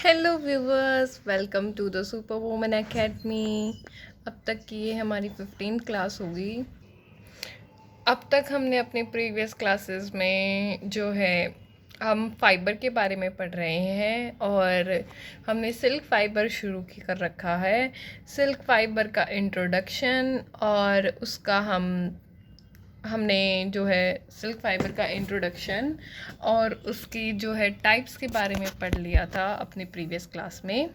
Hello viewers, welcome to the super woman academy. अब तक की ये हमारी 15 क्लास होगी। अब तक हमने अपने प्रीवियस क्लासेस में जो है हम फाइबर के बारे में पढ़ रहे हैं और हमने सिल्क फाइबर शुरू कर रखा है। सिल्क फाइबर का इंट्रोडक्शन और उसका हमने जो है सिल्क फाइबर का इंट्रोडक्शन और उसकी जो है टाइप्स के बारे में पढ़ लिया था अपने प्रीवियस क्लास में।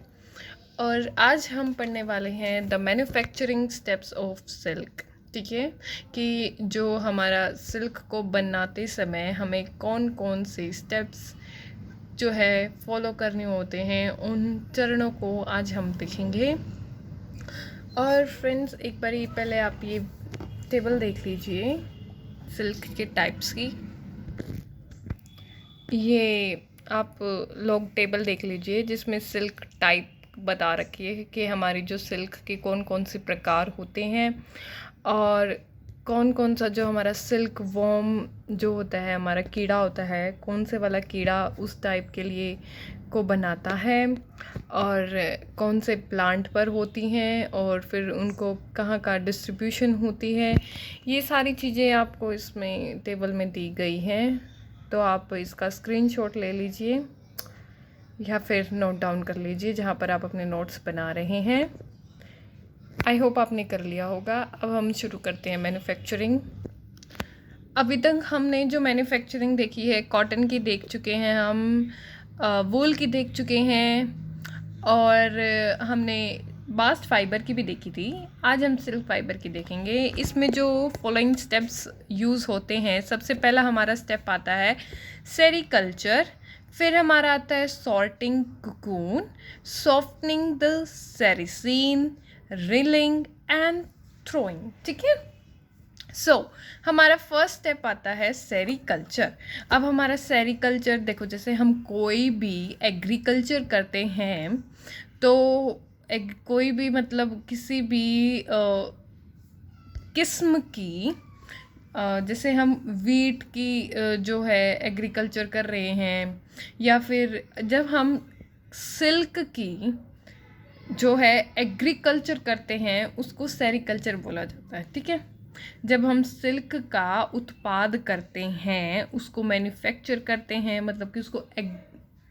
और आज हम पढ़ने वाले हैं the manufacturing steps of silk. ठीक है, कि जो हमारा सिल्क को बनाते समय हमें कौन कौन से स्टेप्स जो है फॉलो करने होते हैं, उन चरणों को आज हम देखेंगे। और फ्रेंड्स, एक बार पहले आप ये टेबल देख लीजिए सिल्क के टाइप्स की। ये आप लोग टेबल देख लीजिए जिसमें सिल्क टाइप बता रखी है कि हमारी जो सिल्क के कौन कौन से प्रकार होते हैं और कौन कौन सा जो हमारा सिल्क वॉर्म जो होता है, हमारा कीड़ा होता है, कौन से वाला कीड़ा उस टाइप के लिए को बनाता है और कौन से प्लांट पर होती हैं और फिर उनको कहाँ का डिस्ट्रीब्यूशन होती है। ये सारी चीज़ें आपको इसमें टेबल में दी गई हैं, तो आप इसका स्क्रीनशॉट ले लीजिए या फिर नोट डाउन कर लीजिए जहाँ पर आप अपने नोट्स बना रहे हैं। आई होप आपने कर लिया होगा। अब हम शुरू करते हैं मैन्युफैक्चरिंग। अभी तक हमने जो मैन्युफैक्चरिंग देखी है, कॉटन की देख चुके हैं, हम वूल की देख चुके हैं और हमने बास्ट फाइबर की भी देखी थी। आज हम सिल्क फाइबर की देखेंगे। इसमें जो फॉलोइंग स्टेप्स यूज़ होते हैं, सबसे पहला हमारा स्टेप आता है सेरीकल्चर, फिर हमारा आता है sorting cocoon, softening the sericin, reeling and throwing. ठीक है, हमारा फर्स्ट स्टेप आता है सेरीकल्चर। अब हमारा सेरीकल्चर देखो, जैसे हम कोई भी एग्रीकल्चर करते हैं तो कोई भी मतलब किसी भी किस्म की जैसे हम वीट की जो है एग्रीकल्चर कर रहे हैं, या फिर जब हम सिल्क की जो है एग्रीकल्चर करते हैं उसको सेरीकल्चर बोला जाता है। ठीक है, जब हम सिल्क का उत्पाद करते हैं, उसको मैन्युफैक्चर करते हैं, मतलब कि उसको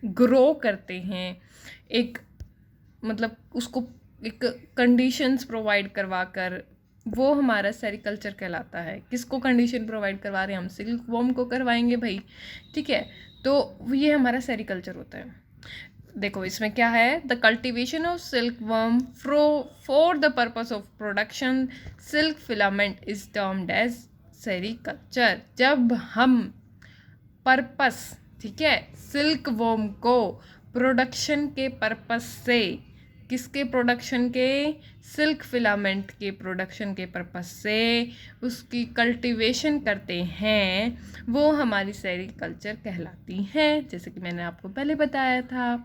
ग्रो करते हैं, एक मतलब उसको एक कंडीशंस प्रोवाइड करवा कर, वो हमारा सेरीकल्चर कहलाता है। किसको कंडीशन प्रोवाइड करवा रहे हैं? हम सिल्क वॉर्म को करवाएंगे भाई। ठीक है, तो ये हमारा सेरीकल्चर होता है। देखो इसमें क्या है, the cultivation of silk worm for the purpose of production silk filament is termed as sericulture. जब हम पर्पस, ठीक है, सिल्क वर्म को प्रोडक्शन के पर्पस से, किसके प्रोडक्शन के? सिल्क फिलामेंट के प्रोडक्शन के पर्पस से उसकी कल्टीवेशन करते हैं, वो हमारी सेरीकल्चर कहलाती हैं, जैसे कि मैंने आपको पहले बताया था।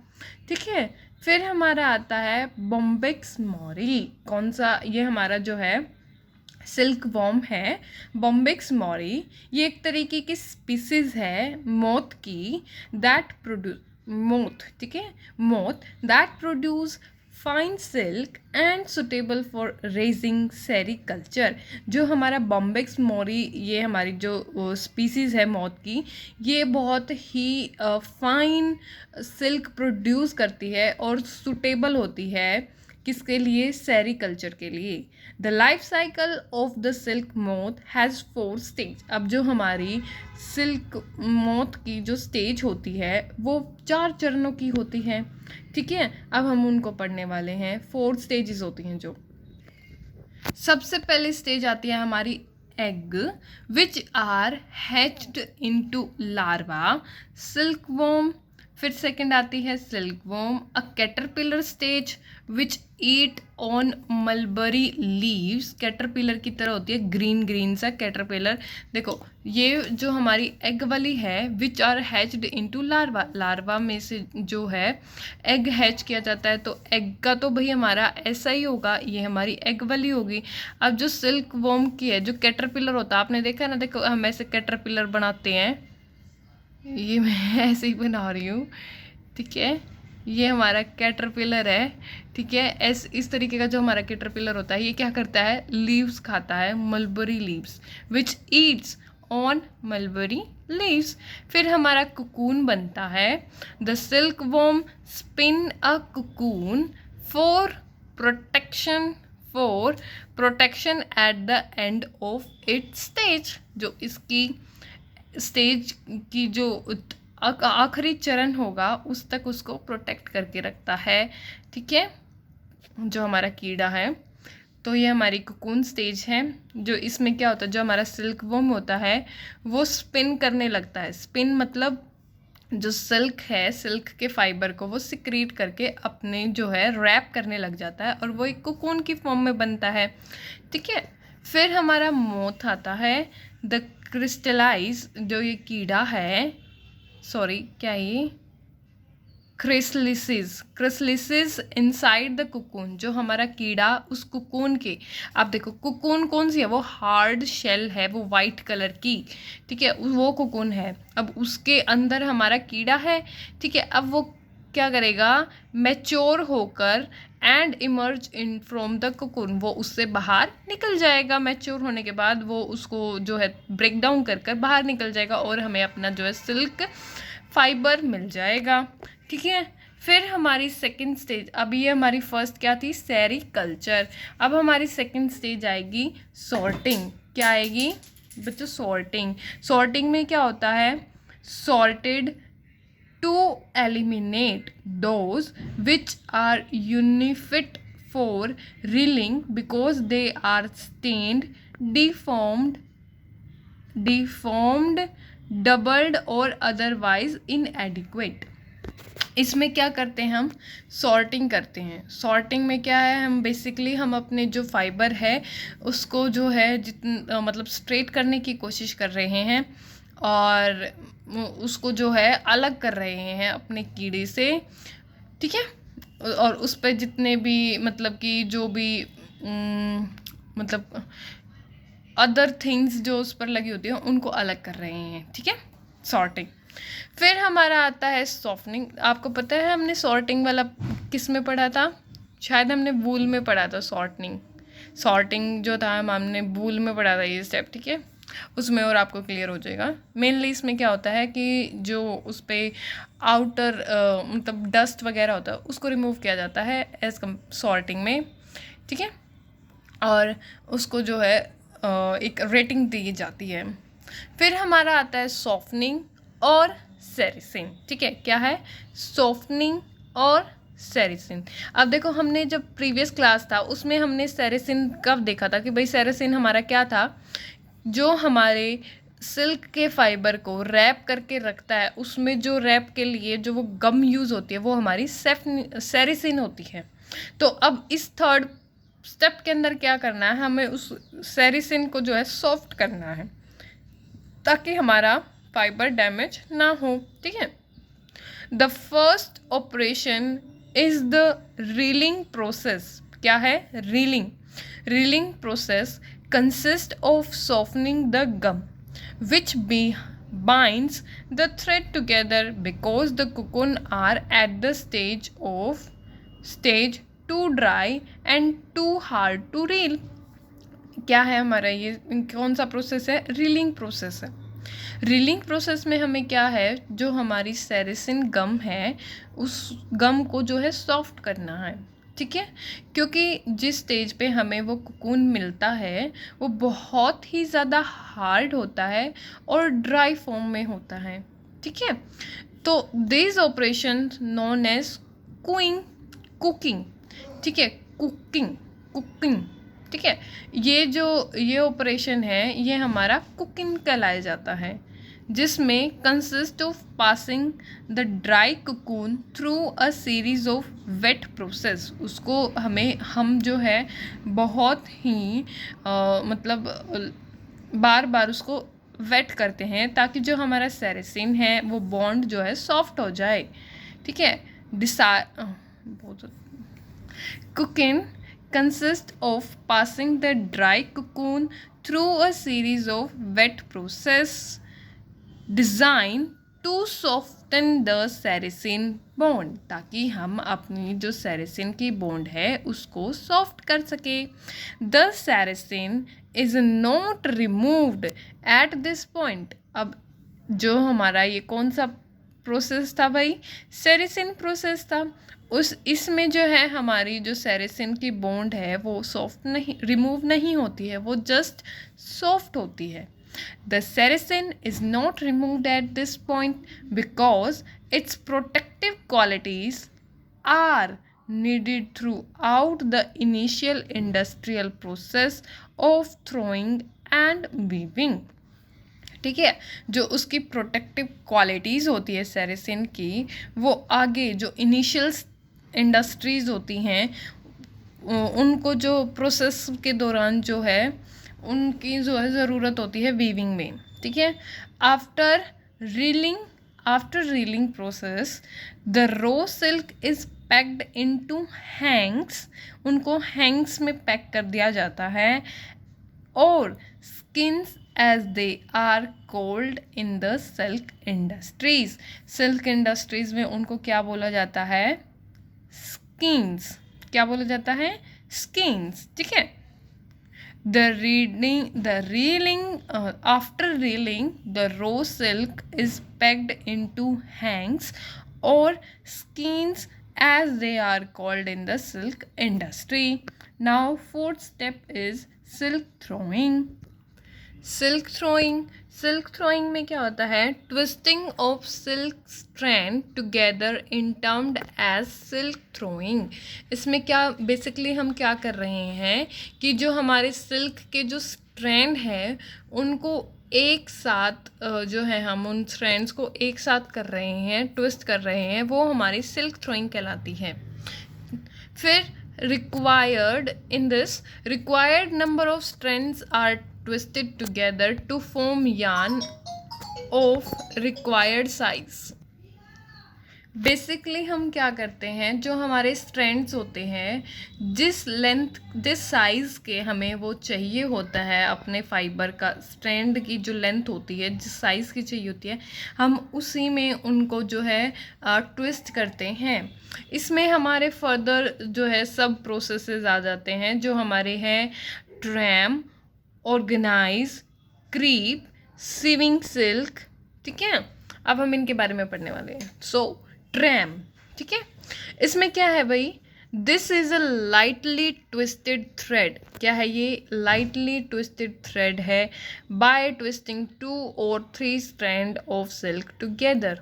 ठीक है, फिर हमारा आता है बॉम्बिक्स मोरी। कौन सा? ये हमारा जो है सिल्क वॉर्म है, बॉम्बिक्स मोरी। ये एक तरीके की स्पीसीज है मोथ की, दैट प्रोड्यूस मोथ, ठीक है, moth that produce fine silk and suitable for raising sericulture. जो हमारा बॉम्बिक्स मोरी, ये हमारी जो स्पीसीज़ है मोथ की, ये बहुत ही फाइन सिल्क प्रोड्यूस करती है और सुटेबल होती है किसके लिए? सेरीकल्चर के लिए। The life cycle of the silk moth has 4 stage. अब जो हमारी सिल्क मोथ की जो स्टेज होती है वो 4 चरणों की होती है। ठीक है, अब हम उनको पढ़ने वाले हैं। 4 स्टेजेस होती हैं। जो सबसे पहली स्टेज आती है हमारी egg, which are hatched into larva silk worm. फिर सेकंड आती है silk worm, a caterpillar stage which eat on mulberry leaves. Caterpillar की तरह होती है, ग्रीन ग्रीन सा कैटरपिलर। देखो ये जो हमारी एग वाली है, which are hatched into larva, larva में से जो है एग हैच किया जाता है, तो एग का तो भाई हमारा ऐसा ही होगा, ये हमारी एग वाली होगी। अब जो सिल्क वॉर्म की है, जो कैटरपिलर होता है, आपने देखा ना, देखो हम ऐसे कैटरपिलर बनाते हैं, ये मैं ऐसे ही बना रही हूँ। ठीक है, ये हमारा कैटरपिलर है, ठीक है। इस तरीके का जो हमारा कैटरपिलर होता है, ये क्या करता है, लीव्स खाता है, mulberry leaves, which Yeats on mulberry leaves. फिर हमारा कुकून बनता है। The silk worm spin a cocoon for protection at the end of its stage. जो इसकी स्टेज की जो आखिरी चरण होगा उस तक उसको प्रोटेक्ट करके रखता है, ठीक है, जो हमारा कीड़ा है। तो ये हमारी कोकून स्टेज है। जो इसमें क्या होता है, जो हमारा सिल्क वर्म होता है वो स्पिन करने लगता है। स्पिन मतलब जो सिल्क है, सिल्क के फाइबर को वो सिक्रीट करके अपने जो है रैप करने लग जाता है और वो एक कोकून की फॉर्म में बनता है, ठीक है। फिर हमारा मोथ आता है। द क्रिस्टलाइज, जो ये कीड़ा है, सॉरी क्या ये, क्रिस्टलिसिस इनसाइड द कुकून। जो हमारा कीड़ा उस कुकून के, आप देखो कुकून कौन सी है, वो हार्ड शेल है, वो वाइट कलर की, ठीक है, वो कुकून है। अब उसके अंदर हमारा कीड़ा है, ठीक है। अब वो क्या करेगा, मैच्योर होकर and emerge in from the cocoon, वो उससे बाहर निकल जाएगा। मैच्योर होने के बाद वो उसको जो है ब्रेक डाउन कर कर बाहर निकल जाएगा और हमें अपना जो है सिल्क फाइबर मिल जाएगा, ठीक है। फिर हमारी सेकंड स्टेज, अभी ये हमारी फर्स्ट क्या थी, सेरीकल्चर। अब हमारी सेकंड स्टेज आएगी सॉर्टिंग। क्या आएगी बच्चों, सॉर्टिंग। सॉर्टिंग में क्या होता है, sorted to eliminate those which are unfit for reeling because they are stained, deformed, doubled और अदरवाइज इनएडिक्वेट। इसमें क्या करते हैं, हम सॉर्टिंग करते हैं। सॉर्टिंग में क्या है, हम बेसिकली हम अपने जो फाइबर है उसको जो है मतलब स्ट्रेट करने की कोशिश कर रहे हैं और उसको जो है अलग कर रहे हैं अपने कीड़े से, ठीक है। और उस पर जितने भी मतलब कि जो भी मतलब अदर थिंग्स जो उस पर लगी होती हैं उनको अलग कर रहे हैं, ठीक है, सॉर्टिंग। फिर हमारा आता है सॉफ्टनिंग। आपको पता है हमने सॉर्टिंग वाला किस में पढ़ा था, शायद हमने वूल में पढ़ा था। सॉर्टिंग जो था हमने वूल में पढ़ा था ये स्टेप, ठीक है, उसमें और आपको क्लियर हो जाएगा। मेनली इसमें क्या होता है कि जो उस पर आउटर मतलब डस्ट वगैरह होता है उसको रिमूव किया जाता है एज कम सॉर्टिंग में, ठीक है, और उसको जो है एक रेटिंग दी जाती है। फिर हमारा आता है सॉफ्टनिंग और सेरिसिन, ठीक है। क्या है, सॉफ्टनिंग और सेरिसिन। अब देखो हमने जब प्रीवियस क्लास था उसमें हमने सेरिसिन कब देखा था कि भाई सेरिसिन हमारा क्या था, जो हमारे सिल्क के फाइबर को रैप करके रखता है, उसमें जो रैप के लिए जो वो गम यूज़ होती है वो हमारी सेरिसिन होती है। तो अब इस थर्ड स्टेप के अंदर क्या करना है, हमें उस सेरिसिन को जो है सॉफ्ट करना है ताकि हमारा फाइबर डैमेज ना हो, ठीक है। The first operation is the reeling process. क्या है, reeling process consist of softening the gum which binds the thread together because the cocoon are at the stage too dry and too hard to reel। क्या है हमारा ये कौन सा process है, reeling process है। रीलिंग प्रोसेस में हमें क्या है, जो हमारी सेरिसिन गम है उस गम को जो है सॉफ्ट करना है, ठीक है, क्योंकि जिस स्टेज पे हमें वो कोकून मिलता है वो बहुत ही ज़्यादा हार्ड होता है और ड्राई फॉर्म में होता है, ठीक है। तो this operation known as cooking, ठीक है, कुकिंग, ठीक है। ये ऑपरेशन है ये हमारा कुकिंग कहलाया जाता है, जिसमें consist of passing the dry cocoon through a series of wet process. उसको हम जो है बहुत ही मतलब बार बार उसको वेट करते हैं ताकि जो हमारा सेरिसिन है वो बॉन्ड जो है सॉफ्ट हो जाए, ठीक है। Cooking consist of passing the dry cocoon through a series of wet process designed to soften the sericin bond, ताकि हम अपनी जो सेरेसिन की बॉन्ड है उसको सॉफ्ट कर सके। The sericin is not removed at this point. अब जो हमारा ये कौन सा प्रोसेस था भाई? सेरेसिन प्रोसेस था। इसमें जो है हमारी जो सेरेसिन की बॉन्ड है वो सॉफ्ट नहीं, रिमूव नहीं होती है, वो जस्ट सॉफ्ट होती है। The sericin is not removed at this point because its protective qualities are needed throughout the initial industrial process of throwing and weaving। ठीक है, जो उसकी प्रोटेक्टिव क्वालिटीज़ होती है सेरेसिन की, वो आगे जो इनिशियल इंडस्ट्रीज़ होती हैं उनको जो प्रोसेस के दौरान जो है उनकी जो है ज़रूरत होती है वीविंग में। ठीक है, after reeling process the raw silk is packed into hanks. उनको हैंग्स में पैक कर दिया जाता है। और skeins as they are called in the silk industries. Silk industries में उनको क्या बोला जाता है? स्किन्स। क्या बोला जाता है? स्किन्स। ठीक है, after reeling the raw silk is packed into hanks or skeins as they are called in the silk industry. Now fourth step is silk throwing। Silk throwing में क्या होता है? Twisting of silk strand together in termed as silk throwing. इसमें क्या basically हम क्या कर रहे हैं कि जो हमारे सिल्क के जो स्ट्रैंड है उनको एक साथ जो है हम उन स्ट्रैंड्स को एक साथ कर रहे हैं, ट्विस्ट कर रहे हैं, वो हमारी सिल्क थ्रोइंग कहलाती है। फिर required number of strands are twisted together to form yarn of required size। Basically हम क्या करते हैं, जो हमारे स्ट्रैंड्स होते हैं, जिस साइज़ के हमें वो चाहिए होता है अपने फाइबर का, स्ट्रैंड की जो लेंथ होती है, जिस साइज़ की चाहिए होती है, हम उसी में उनको जो है ट्विस्ट करते हैं। इसमें हमारे फर्दर जो है सब प्रोसेसेस आ जाते हैं जो हमारे हैं tram, organzine, crepe, sewing silk. ठीक है, अब हम इनके बारे में पढ़ने वाले हैं। सो ट्रैम, ठीक है, इसमें क्या है भाई? This is a lightly twisted thread. क्या है ये? लाइटली ट्विस्टेड थ्रेड है। By twisting 2 or 3 strand of silk together.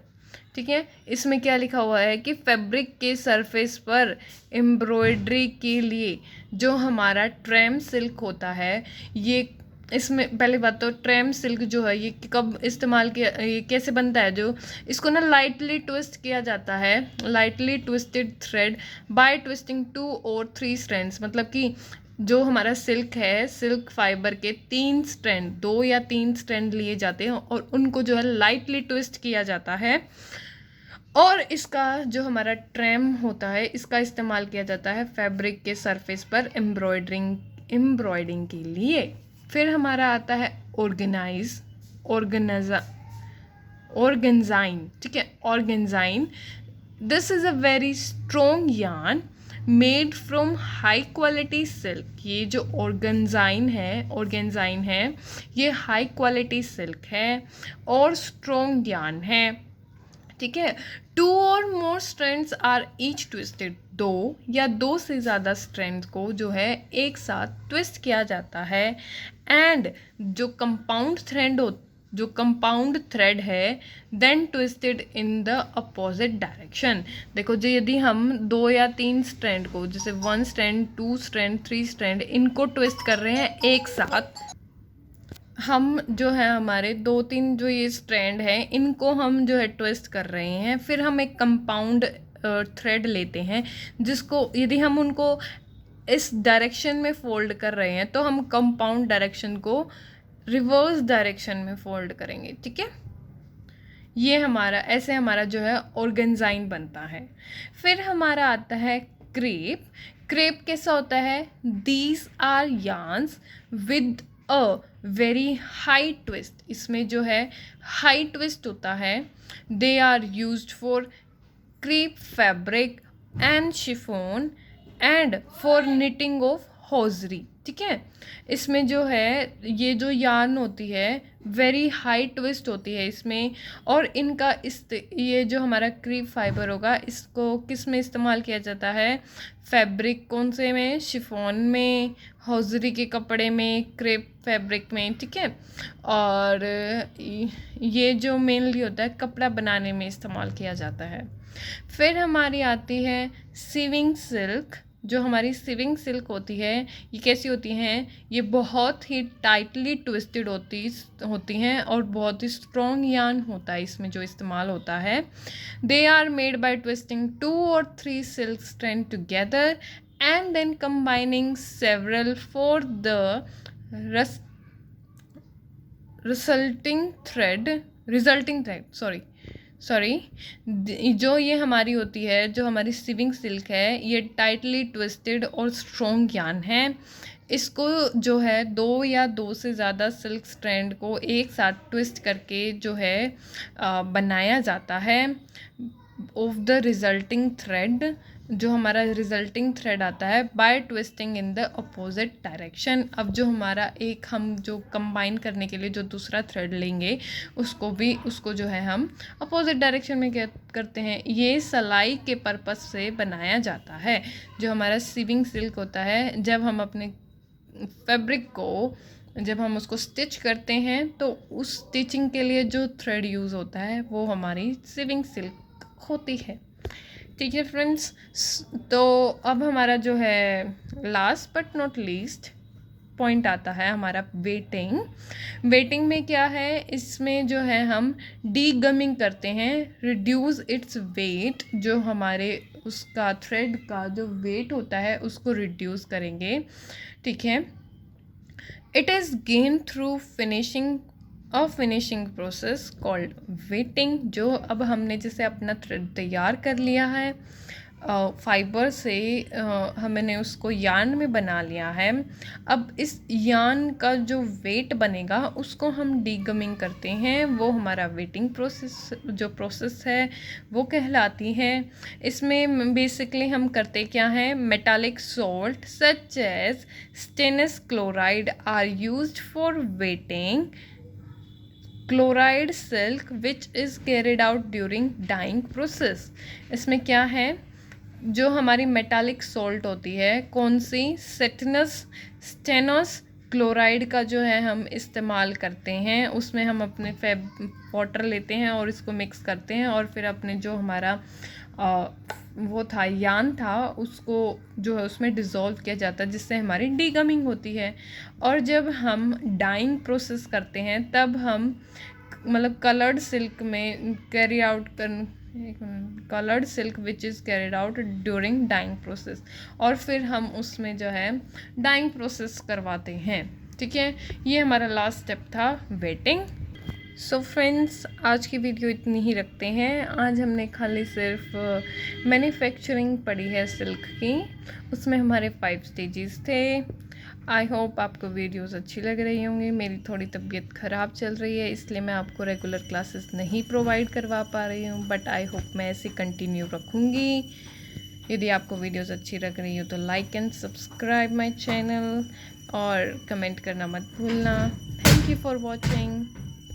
ठीक है, इसमें क्या लिखा हुआ है कि फैब्रिक के सरफेस पर एम्ब्रॉयडरी के लिए जो हमारा ट्रैम सिल्क होता है, ये इसमें पहली बात तो ट्रैम सिल्क जो है ये कब इस्तेमाल किया, ये कैसे बनता है? जो इसको ना लाइटली ट्विस्ट किया जाता है, lightly twisted thread by twisting 2 or 3 strands. मतलब कि जो हमारा सिल्क है, सिल्क फाइबर के 3 स्ट्रैंड, 2 या 3 स्ट्रैंड लिए जाते हैं और उनको जो है लाइटली ट्विस्ट किया जाता है। और इसका जो हमारा ट्रैम होता है, इसका इस्तेमाल किया जाता है फैब्रिक के सरफेस पर एम्ब्रॉयडिंग के लिए। फिर हमारा आता है ऑर्गेन्जाइन। ठीक है, organzine, this is a very strong yarn made from high quality silk. ये जो ऑर्गेन्जाइन है ये हाई क्वालिटी सिल्क है और स्ट्रॉन्ग यार्न है। ठीक है, 2 or more strands are each twisted. 2 या 2 से ज़्यादा स्ट्रैंड को जो है एक साथ ट्विस्ट किया जाता है। एंड जो कंपाउंड थ्रेड है then twisted in the opposite direction. देखो जो यदि हम 2 या 3 स्ट्रैंड को, जैसे 1 स्ट्रैंड, 2 स्ट्रैंड, 3 स्ट्रैंड, इनको ट्विस्ट कर रहे हैं एक साथ, हम जो है हमारे 2-3 जो ये स्ट्रैंड हैं इनको हम जो है ट्विस्ट कर रहे हैं। फिर हम एक कंपाउंड थ्रेड लेते हैं जिसको यदि हम उनको इस डायरेक्शन में फोल्ड कर रहे हैं तो हम कंपाउंड डायरेक्शन को रिवर्स डायरेक्शन में फोल्ड करेंगे। ठीक है, ये ऐसे हमारा जो है ऑर्गेन्जाइन बनता है। फिर हमारा आता है क्रेप। क्रेप कैसा होता है? These are yarns with a very high twist, इसमें जो है हाई ट्विस्ट होता है. They are used for crepe fabric and chiffon and for knitting of hosiery. ठीक है, इसमें जो है ये जो यार्न होती है वेरी हाई ट्विस्ट होती है इसमें, और इनका ये जो हमारा क्रीप फाइबर होगा इसको किस में इस्तेमाल किया जाता है, फैब्रिक कौन से में, शिफॉन में, हॉजरी के कपड़े में, क्रेप फैब्रिक में. ठीक है, और ये जो मेनली होता है कपड़ा बनाने में इस्तेमाल किया जाता है. फिर हमारी आती है सीविंग सिल्क. जो हमारी सीविंग सिल्क होती है ये कैसी होती हैं, ये बहुत ही टाइटली ट्विस्टेड होती हैं और बहुत ही स्ट्रॉन्ग यार्न होता है इसमें जो इस्तेमाल होता है. They are made by twisting 2 or 3 silk strand together and then combining several for the resulting thread sorry. जो ये हमारी होती है, जो हमारी सीविंग सिल्क है, ये टाइटली ट्विस्टेड और स्ट्रॉन्ग यार्न है. इसको जो है 2 या 2 से ज़्यादा सिल्क स्ट्रैंड को एक साथ ट्विस्ट करके जो है बनाया जाता है. ऑफ द रिजल्टिंग थ्रेड, जो हमारा रिजल्टिंग थ्रेड आता है by twisting in the opposite direction. अब जो हमारा एक हम जो कंबाइन करने के लिए जो दूसरा थ्रेड लेंगे उसको जो है हम अपोजिट डायरेक्शन में क्या करते हैं, ये सिलाई के पर्पस से बनाया जाता है. जो हमारा सीविंग सिल्क होता है, जब हम अपने फैब्रिक को जब हम उसको स्टिच करते हैं तो उस स्टिचिंग के लिए जो थ्रेड यूज़ होता है वो हमारी सीविंग सिल्क होती है. ठीक है फ्रेंड्स, तो अब हमारा जो है last but not least point आता है हमारा वेटिंग. वेटिंग में क्या है, इसमें जो है हम डीगमिंग करते हैं, रिड्यूस इट्स वेट. जो हमारे उसका थ्रेड का जो वेट होता है उसको रिड्यूस करेंगे. ठीक है, it is gain through finishing process called waiting. जो अब हमने जैसे अपना थ्रेड तैयार कर लिया है फाइबर से, हमने उसको यार्न में बना लिया है. अब इस यार्न का जो वेट बनेगा उसको हम डीगमिंग करते हैं, वो हमारा वेटिंग प्रोसेस है वो कहलाती है. इसमें बेसिकली हम करते क्या हैं, metallic salt such as stannous chloride are used for weighting chloride silk which is carried out during dyeing process. इसमें क्या है, जो हमारी मेटालिक सॉल्ट होती है, कौन सी, स्टेनस क्लोराइड का जो है हम इस्तेमाल करते हैं. उसमें हम अपने वाटर लेते हैं और इसको मिक्स करते हैं और फिर अपने जो हमारा वो था यार्न था उसको जो है उसमें डिज़ोल्व किया जाता है, जिससे हमारी डीगमिंग होती है. और जब हम डाइंग प्रोसेस करते हैं तब हम मतलब कलर्ड सिल्क में coloured silk which is carried out during dyeing process, और फिर हम उसमें जो है डाइंग प्रोसेस करवाते हैं. ठीक है, ये हमारा लास्ट स्टेप था वेटिंग. सो फ्रेंड्स, आज की वीडियो इतनी ही रखते हैं. आज हमने खाली सिर्फ मैन्युफैक्चरिंग पढ़ी है सिल्क की, उसमें हमारे 5 स्टेजेस थे. आई होप आपको वीडियोस अच्छी लग रही होंगी. मेरी थोड़ी तबीयत ख़राब चल रही है इसलिए मैं आपको रेगुलर क्लासेस नहीं प्रोवाइड करवा पा रही हूँ, बट आई होप मैं ऐसे कंटिन्यू रखूँगी. यदि आपको वीडियोस अच्छी लग रही हो तो like and subscribe my channel और कमेंट करना मत भूलना. Thank you for watching.